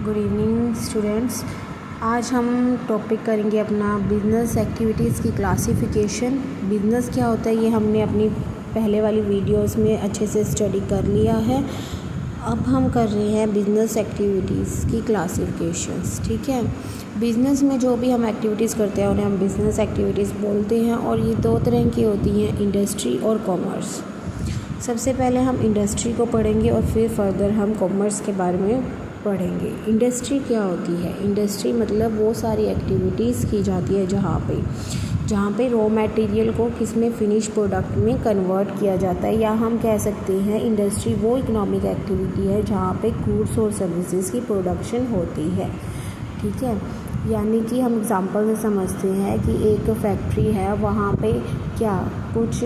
Good evening students. आज हम topic करेंगे अपना बिज़नेस एक्टिविटीज़ की क्लासिफिकेशन। बिज़नेस क्या होता है ये हमने अपनी पहले वाली वीडियोस में अच्छे से स्टडी कर लिया है। अब हम कर रहे हैं बिज़नेस एक्टिविटीज़ की क्लासिफिकेशंस। ठीक है, बिज़नेस में जो भी हम एक्टिविटीज़ करते हैं उन्हें हम बिज़नेस एक्टिविटीज़ बोलते हैं और ये दो तरह की होती हैं, इंडस्ट्री और कॉमर्स। सबसे पहले हम इंडस्ट्री को पढ़ेंगे और फिर फर्दर हम कॉमर्स के बारे में पढ़ेंगे। इंडस्ट्री क्या होती है? इंडस्ट्री मतलब वो सारी एक्टिविटीज़ की जाती है जहाँ पे रॉ मटेरियल को किस में फिनिश प्रोडक्ट में कन्वर्ट किया जाता है, या हम कह सकते हैं इंडस्ट्री वो इकोनॉमिक एक्टिविटी है जहाँ पे गुड्स और सर्विसेज की प्रोडक्शन होती है। ठीक है, यानी कि हम एग्ज़ाम्पल से समझते हैं कि एक फैक्ट्री है, वहाँ पे क्या कुछ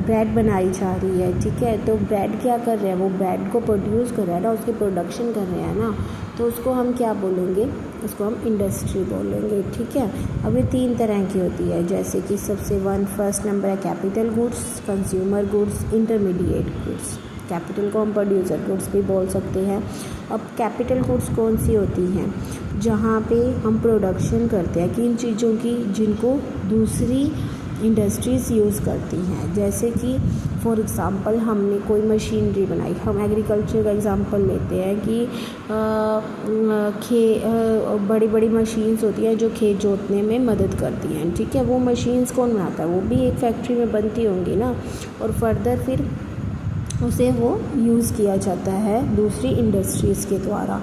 ब्रेड बनाई जा रही है। ठीक है, तो ब्रेड क्या कर रहे हैं, वो ब्रेड को प्रोड्यूस कर रहा है ना, उसकी प्रोडक्शन कर रहे हैं ना, तो उसको हम क्या बोलेंगे, उसको हम इंडस्ट्री बोलेंगे। ठीक है, अब ये तीन तरह की होती है, जैसे कि सबसे फर्स्ट नंबर है capital goods, consumer goods, intermediate goods. Capital को हम प्रोड्यूसर गुड्स भी बोल सकते हैं। अब कैपिटल गुड्स कौन सी होती हैं? जहाँ पे हम प्रोडक्शन करते हैं किन चीज़ों की, जिनको दूसरी इंडस्ट्रीज़ यूज़ करती हैं। जैसे कि फॉर एग्ज़ाम्पल हमने कोई मशीनरी बनाई, हम एग्रीकल्चर का एग्ज़ाम्पल लेते हैं कि बड़ी बड़ी मशीन्स होती हैं जो खेत जोतने में मदद करती हैं। ठीक है, वो मशीन्स कौन बनाता है? वो भी एक फैक्ट्री में बनती होंगी ना, और फर्दर फिर उसे वो यूज़ किया जाता है दूसरी इंडस्ट्रीज़ के द्वारा।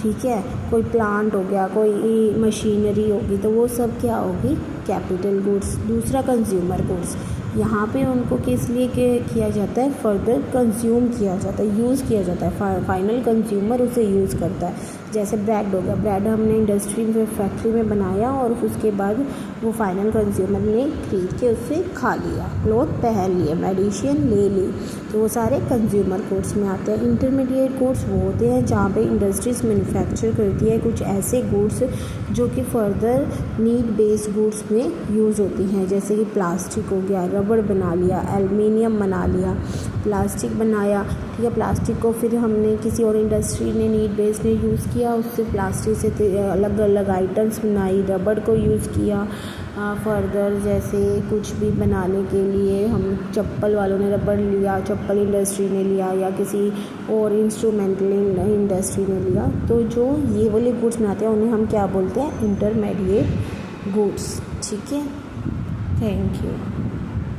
ठीक है, कोई प्लांट हो गया, कोई मशीनरी होगी, तो वो सब क्या होगी? Capital goods. दूसरा कंज्यूमर गुड्स, यहाँ पे उनको किस लिए किया जाता है? फर्दर कंज्यूम किया जाता है, यूज़ किया जाता है, फाइनल कंज्यूमर उसे यूज़ करता है। जैसे ब्रेड हो गया, ब्रेड हमने इंडस्ट्री में फैक्ट्री में बनाया और उसके बाद वो फाइनल कंज्यूमर ने खरीद के उससे खा लिया, क्लॉथ पहन लिए, मेडिसिन ले ली, तो वो सारे कंज्यूमर गुड्स में आते हैं। इंटरमीडिएट गुड्स वो होते हैं जहाँ पे इंडस्ट्रीज मैन्युफैक्चर करती है कुछ ऐसे गुड्स जो कि फर्दर नीड बेस्ड गुड्स में यूज़ होती हैं। जैसे कि प्लास्टिक हो गया, रबड़ बना लिया, एल्युमिनियम बना लिया, प्लास्टिक बनाया। ठीक है, प्लास्टिक को फिर हमने किसी और इंडस्ट्री ने नीड बेस्ड ने यूज़ किया, उससे प्लास्टिक से अलग अलग आइटम्स बनाई, रबड़ को यूज़ किया। फर्दर जैसे कुछ भी बनाने के लिए हम चप्पल वालों ने रबड़ लिया, चप्पल इंडस्ट्री ने लिया, या किसी और इंस्ट्रूमेंटल इंडस्ट्री ने लिया। तो जो ये वाले गुड्स बनाते हैं उन्हें हम क्या बोलते हैं? Intermediate goods. ठीक है, थैंक यू।